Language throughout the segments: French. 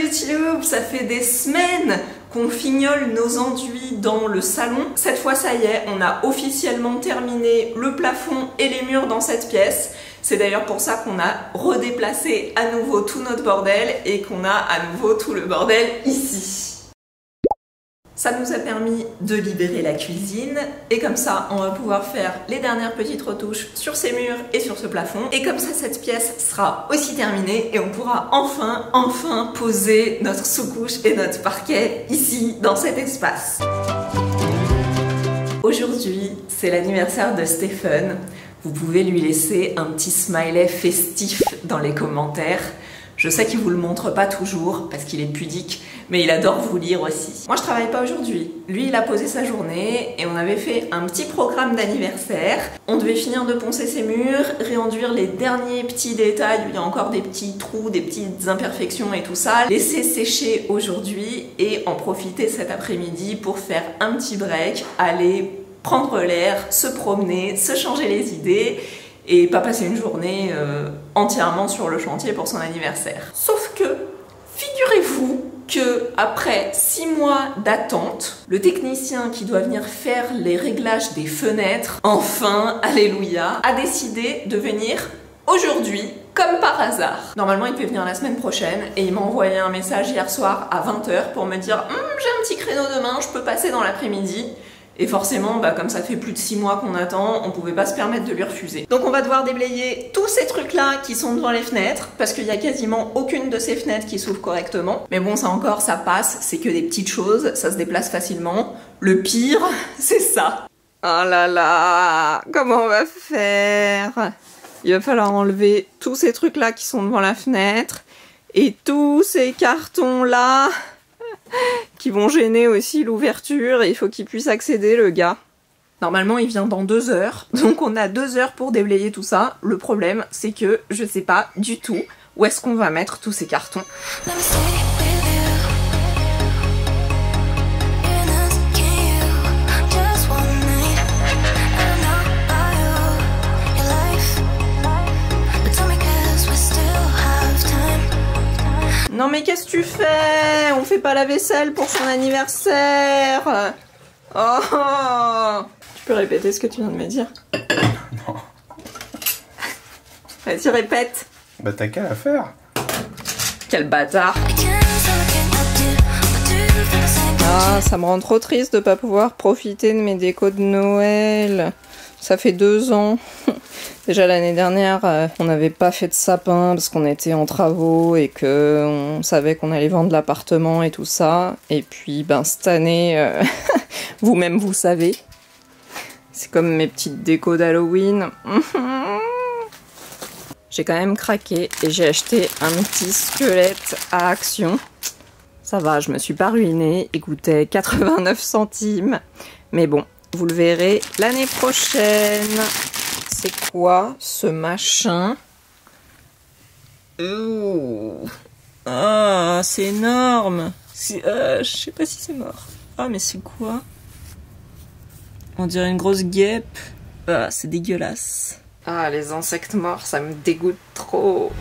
petits loups, ça fait des semaines qu'on fignole nos enduits dans le salon. Cette fois, ça y est, on a officiellement terminé le plafond et les murs dans cette pièce. C'est d'ailleurs pour ça qu'on a redéplacé à nouveau tout notre bordel et qu'on a à nouveau tout le bordel ici. Ça nous a permis de libérer la cuisine et comme ça on va pouvoir faire les dernières petites retouches sur ces murs et sur ce plafond. Et comme ça cette pièce sera aussi terminée et on pourra enfin poser notre sous-couche et notre parquet ici dans cet espace. Aujourd'hui c'est l'anniversaire de Stephen. Vous pouvez lui laisser un petit smiley festif dans les commentaires. Je sais qu'il vous le montre pas toujours parce qu'il est pudique, mais il adore vous lire aussi. Moi je travaille pas aujourd'hui. Lui il a posé sa journée et on avait fait un petit programme d'anniversaire. On devait finir de poncer ses murs, réenduire les derniers petits détails où il y a encore des petits trous, des petites imperfections et tout ça. Laisser sécher aujourd'hui et en profiter cet après-midi pour faire un petit break, aller prendre l'air, se promener, se changer les idées et pas passer une journée entièrement sur le chantier pour son anniversaire. Sauf que, figurez-vous que après 6 mois d'attente, le technicien qui doit venir faire les réglages des fenêtres, enfin, alléluia, a décidé de venir aujourd'hui, comme par hasard. Normalement, il devait venir la semaine prochaine et il m'a envoyé un message hier soir à 20 h pour me dire « J'ai un petit créneau demain, je peux passer dans l'après-midi ». Et forcément, comme ça fait plus de 6 mois qu'on attend, on pouvait pas se permettre de lui refuser. Donc on va devoir déblayer tous ces trucs-là qui sont devant les fenêtres, parce qu'il y a quasiment aucune de ces fenêtres qui s'ouvre correctement. Mais bon, ça encore, ça passe, c'est que des petites choses, ça se déplace facilement. Le pire, c'est ça. Oh là là, comment on va faire? Il va falloir enlever tous ces trucs-là qui sont devant la fenêtre, et tous ces cartons-là qui vont gêner aussi l'ouverture et il faut qu'il puisse accéder le gars. Normalement il vient dans 2 heures, donc on a 2 heures pour déblayer tout ça. Le problème c'est que je sais pas du tout où est-ce qu'on va mettre tous ces cartons. Non mais qu'est-ce que tu fais? On fait pas la vaisselle pour son anniversaire. Oh, tu peux répéter ce que tu viens de me dire? Non. Vas-y, répète. Bah t'as qu'à la faire. Quel bâtard. Ah, ça me rend trop triste de pas pouvoir profiter de mes décos de Noël. Ça fait 2 ans. Déjà l'année dernière, on n'avait pas fait de sapin parce qu'on était en travaux et qu'on savait qu'on allait vendre l'appartement et tout ça. Et puis cette année, vous-même vous savez. C'est comme mes petites décos d'Halloween. J'ai quand même craqué et j'ai acheté un petit squelette à Action. Ça va, je me suis pas ruinée. Il coûtait 89 centimes. Mais bon, vous le verrez l'année prochaine. C'est quoi ce machin? Ouh. Ah, c'est énorme. Je sais pas si c'est mort. Ah, mais c'est quoi? On dirait une grosse guêpe. Ah, c'est dégueulasse. Ah, les insectes morts, ça me dégoûte trop.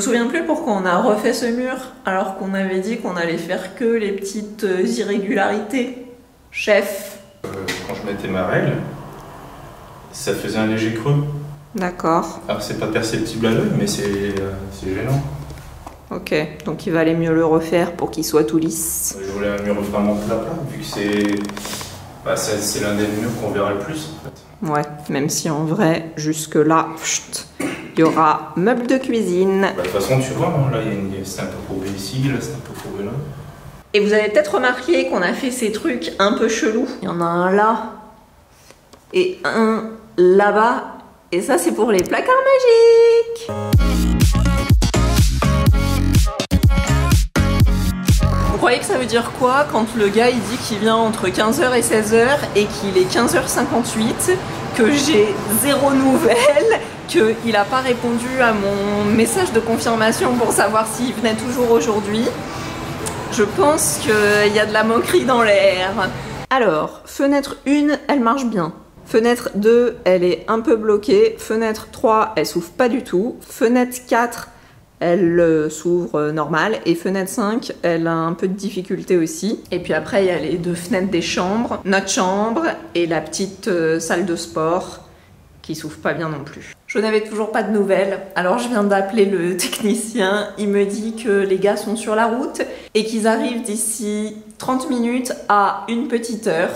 Je me souviens plus pourquoi on a refait ce mur alors qu'on avait dit qu'on allait faire que les petites irrégularités. Chef. Quand je mettais ma règle, ça faisait un léger creux. D'accord. Alors c'est pas perceptible à l'œil, mais c'est gênant. Ok, donc il valait mieux le refaire pour qu'il soit tout lisse. Je voulais un mur vraiment plat, vu que c'est l'un des murs qu'on verra le plus en fait. Ouais, même si en vrai, jusque là, il y aura meubles de cuisine. De toute façon, tu vois, hein, là c'est un peu courbé ici, là c'est un peu courbé là. Et vous avez peut-être remarqué qu'on a fait ces trucs un peu chelous. Il y en a un là et un là-bas. Et ça, c'est pour les placards magiques. Vous croyez que ça veut dire quoi quand le gars il dit qu'il vient entre 15h et 16h et qu'il est 15h58, que j'ai 0 nouvelles, qu'il n'a pas répondu à mon message de confirmation pour savoir s'il venait toujours aujourd'hui? Je pense qu'il y a de la moquerie dans l'air. Alors, fenêtre 1, elle marche bien. Fenêtre 2, elle est un peu bloquée. Fenêtre 3, elle s'ouvre pas du tout. Fenêtre 4, elle s'ouvre normal. Et fenêtre 5, elle a un peu de difficulté aussi. Et puis après, il y a les 2 fenêtres des chambres. Notre chambre et la petite salle de sport qui s'ouvre pas bien non plus. Je n'avais toujours pas de nouvelles, alors je viens d'appeler le technicien. Il me dit que les gars sont sur la route et qu'ils arrivent d'ici 30 minutes à une petite heure.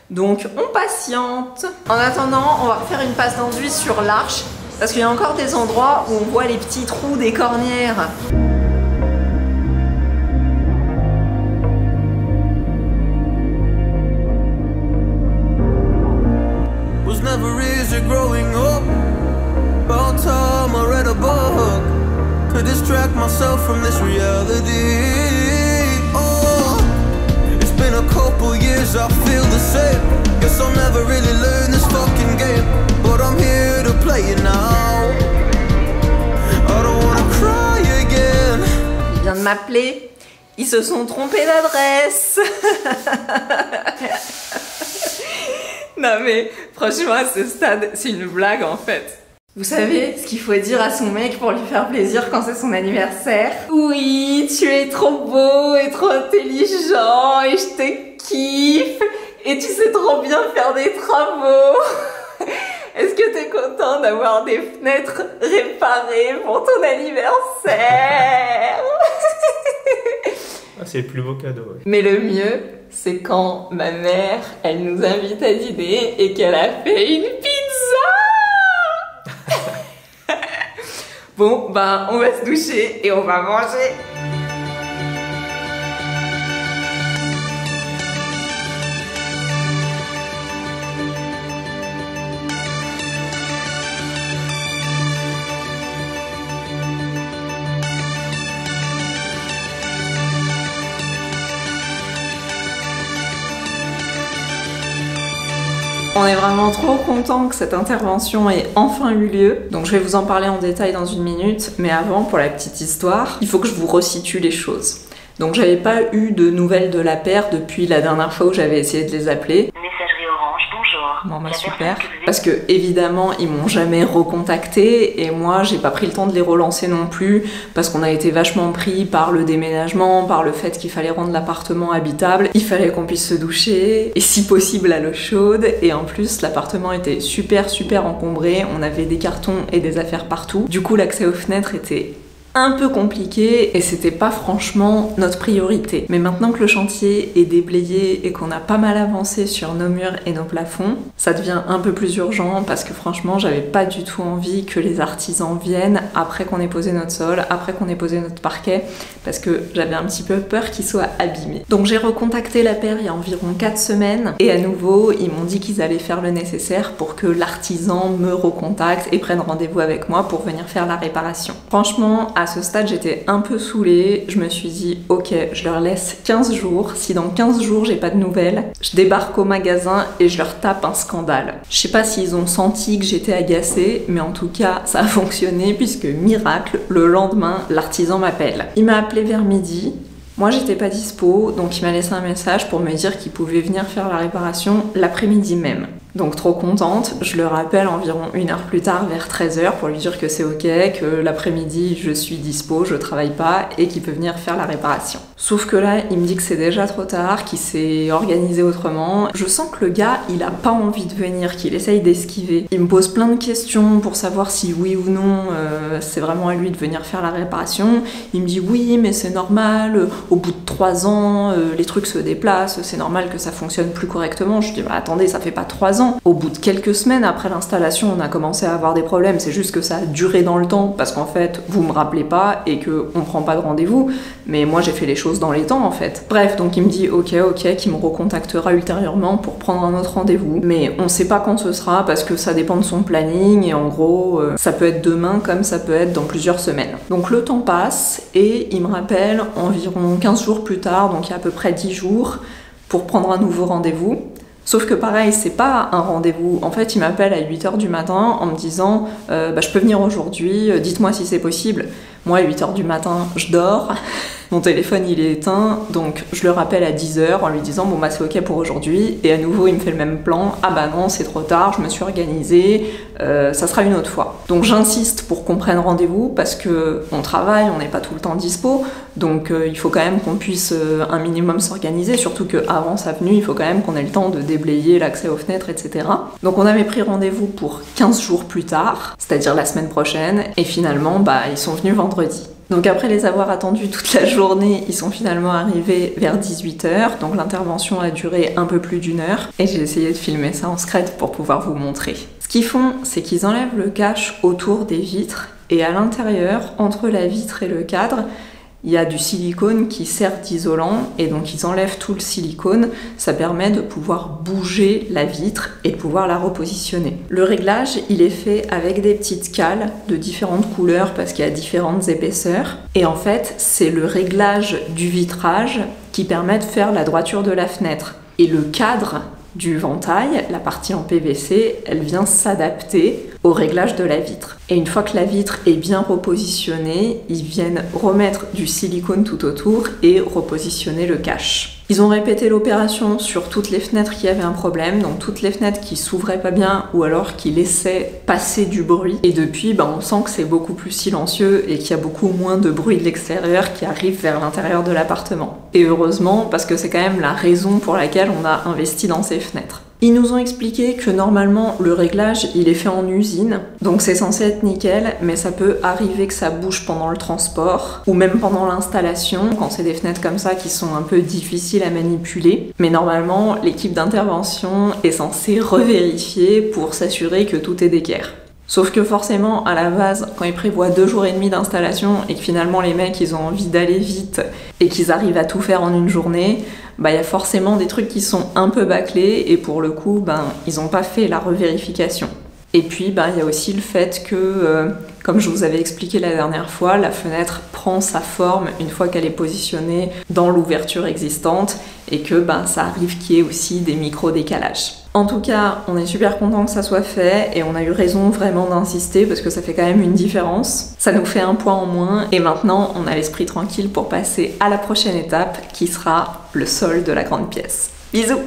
Donc on patiente. En attendant, on va refaire une passe d'enduit sur l'arche parce qu'il y a encore des endroits où on voit les petits trous des cornières. Growing up, about time I read a book to distract myself from this reality. Oh, it's been a couple years, I feel the same. Guess I'll never really learn this fucking game, but I'm here to play it now. I don't wanna cry again. Il vient de m'appeler, ils se sont trompés d'adresse. Non mais franchement à ce stade c'est une blague en fait. Vous savez ce qu'il faut dire à son mec pour lui faire plaisir quand c'est son anniversaire? Oui, tu es trop beau et trop intelligent et je te kiffe et tu sais trop bien faire des travaux. Est-ce que t'es content d'avoir des fenêtres réparées pour ton anniversaire? Ah, c'est le plus beau cadeau. Ouais. Mais le mieux, c'est quand ma mère, elle nous invite à dîner et qu'elle a fait une pizza. Bon, ben, on va se doucher et on va manger. On est vraiment trop content que cette intervention ait enfin eu lieu. Donc je vais vous en parler en détail dans une minute, mais avant, pour la petite histoire, il faut que je vous resitue les choses. Donc j'avais pas eu de nouvelles de la paire depuis la dernière fois où j'avais essayé de les appeler. Messagerie Orange, bonjour. Bon bah super. Parce que évidemment ils m'ont jamais recontacté et moi j'ai pas pris le temps de les relancer non plus parce qu'on a été vachement pris par le déménagement, par le fait qu'il fallait rendre l'appartement habitable, il fallait qu'on puisse se doucher et si possible à l'eau chaude et en plus l'appartement était super encombré, on avait des cartons et des affaires partout. Du coup l'accès aux fenêtres était un peu compliqué et c'était pas franchement notre priorité. Mais maintenant que le chantier est déblayé et qu'on a pas mal avancé sur nos murs et nos plafonds, ça devient un peu plus urgent parce que franchement j'avais pas du tout envie que les artisans viennent après qu'on ait posé notre sol, après qu'on ait posé notre parquet, parce que j'avais un petit peu peur qu'il soit abîmé. Donc j'ai recontacté la paire il y a environ 4 semaines et à nouveau ils m'ont dit qu'ils allaient faire le nécessaire pour que l'artisan me recontacte et prenne rendez-vous avec moi pour venir faire la réparation. Franchement, à ce stade, j'étais un peu saoulée. Je me suis dit, ok, je leur laisse 15 jours. Si dans 15 jours, j'ai pas de nouvelles, je débarque au magasin et je leur tape un scandale. Je sais pas s'ils ont senti que j'étais agacée, mais en tout cas, ça a fonctionné puisque miracle, le lendemain, l'artisan m'appelle. Il m'a appelé vers midi. Moi, j'étais pas dispo, donc il m'a laissé un message pour me dire qu'il pouvait venir faire la réparation l'après-midi même. Donc trop contente, je le rappelle environ 1 heure plus tard vers 13h pour lui dire que c'est ok, que l'après-midi je suis dispo, je travaille pas et qu'il peut venir faire la réparation. Sauf que là, il me dit que c'est déjà trop tard, qu'il s'est organisé autrement. Je sens que le gars, il a pas envie de venir, qu'il essaye d'esquiver. Il me pose plein de questions pour savoir si oui ou non c'est vraiment à lui de venir faire la réparation. Il me dit oui, mais c'est normal, au bout de 3 ans, les trucs se déplacent, c'est normal que ça fonctionne plus correctement. Je dis bah attendez, ça fait pas 3 ans. Au bout de quelques semaines après l'installation, on a commencé à avoir des problèmes, c'est juste que ça a duré dans le temps, parce qu'en fait, vous me rappelez pas et qu'on prend pas de rendez-vous, mais moi j'ai fait les choses dans les temps en fait. Bref, donc il me dit ok, qu'il me recontactera ultérieurement pour prendre un autre rendez-vous, mais on sait pas quand ce sera parce que ça dépend de son planning et en gros ça peut être demain comme ça peut être dans plusieurs semaines. Donc le temps passe et il me rappelle environ 15 jours plus tard, donc il y a à peu près 10 jours, pour prendre un nouveau rendez-vous. Sauf que pareil, c'est pas un rendez-vous. En fait, il m'appelle à 8h du matin en me disant je peux venir aujourd'hui, dites-moi si c'est possible. Moi, à 8h du matin, je dors. Mon téléphone, il est éteint. Donc, je le rappelle à 10h en lui disant bon, bah, c'est ok pour aujourd'hui. Et à nouveau, il me fait le même plan. Ah bah non, c'est trop tard, je me suis organisée. Ça sera une autre fois. Donc, j'insiste pour qu'on prenne rendez-vous parce qu'on travaille, on n'est pas tout le temps dispo. Donc, il faut quand même qu'on puisse un minimum s'organiser. Surtout qu'avant sa venue, il faut quand même qu'on ait le temps de déblayer l'accès aux fenêtres, etc. Donc, on avait pris rendez-vous pour 15 jours plus tard, c'est-à-dire la semaine prochaine. Et finalement, bah, ils sont venus vendredi. Donc après les avoir attendus toute la journée, ils sont finalement arrivés vers 18h, donc l'intervention a duré un peu plus d'1 heure, et j'ai essayé de filmer ça en scred pour pouvoir vous montrer. Ce qu'ils font, c'est qu'ils enlèvent le cache autour des vitres, et à l'intérieur, entre la vitre et le cadre, il y a du silicone qui sert d'isolant et donc ils enlèvent tout le silicone. Ça permet de pouvoir bouger la vitre et de pouvoir la repositionner. Le réglage, il est fait avec des petites cales de différentes couleurs parce qu'il y a différentes épaisseurs. Et en fait, c'est le réglage du vitrage qui permet de faire la droiture de la fenêtre. Et le cadre du ventail, la partie en PVC, elle vient s'adapter au réglage de la vitre. Et une fois que la vitre est bien repositionnée, ils viennent remettre du silicone tout autour et repositionner le cache. Ils ont répété l'opération sur toutes les fenêtres qui avaient un problème, donc toutes les fenêtres qui s'ouvraient pas bien ou alors qui laissaient passer du bruit. Et depuis, bah, on sent que c'est beaucoup plus silencieux et qu'il y a beaucoup moins de bruit de l'extérieur qui arrive vers l'intérieur de l'appartement. Et heureusement, parce que c'est quand même la raison pour laquelle on a investi dans ces fenêtres. Ils nous ont expliqué que normalement le réglage il est fait en usine, donc c'est censé être nickel, mais ça peut arriver que ça bouge pendant le transport ou même pendant l'installation, quand c'est des fenêtres comme ça qui sont un peu difficiles à manipuler. Mais normalement l'équipe d'intervention est censée revérifier pour s'assurer que tout est d'équerre. Sauf que forcément, à la base, quand ils prévoient 2 jours et demi d'installation et que finalement les mecs ils ont envie d'aller vite et qu'ils arrivent à tout faire en une journée, bah y a forcément des trucs qui sont un peu bâclés et pour le coup, ils n'ont pas fait la revérification. Et puis, il y a aussi le fait que, comme je vous avais expliqué la dernière fois, la fenêtre prend sa forme une fois qu'elle est positionnée dans l'ouverture existante et que ça arrive qu'il y ait aussi des micro-décalages. En tout cas, on est super content que ça soit fait et on a eu raison vraiment d'insister parce que ça fait quand même une différence. Ça nous fait un point en moins et maintenant on a l'esprit tranquille pour passer à la prochaine étape qui sera le sol de la grande pièce. Bisous!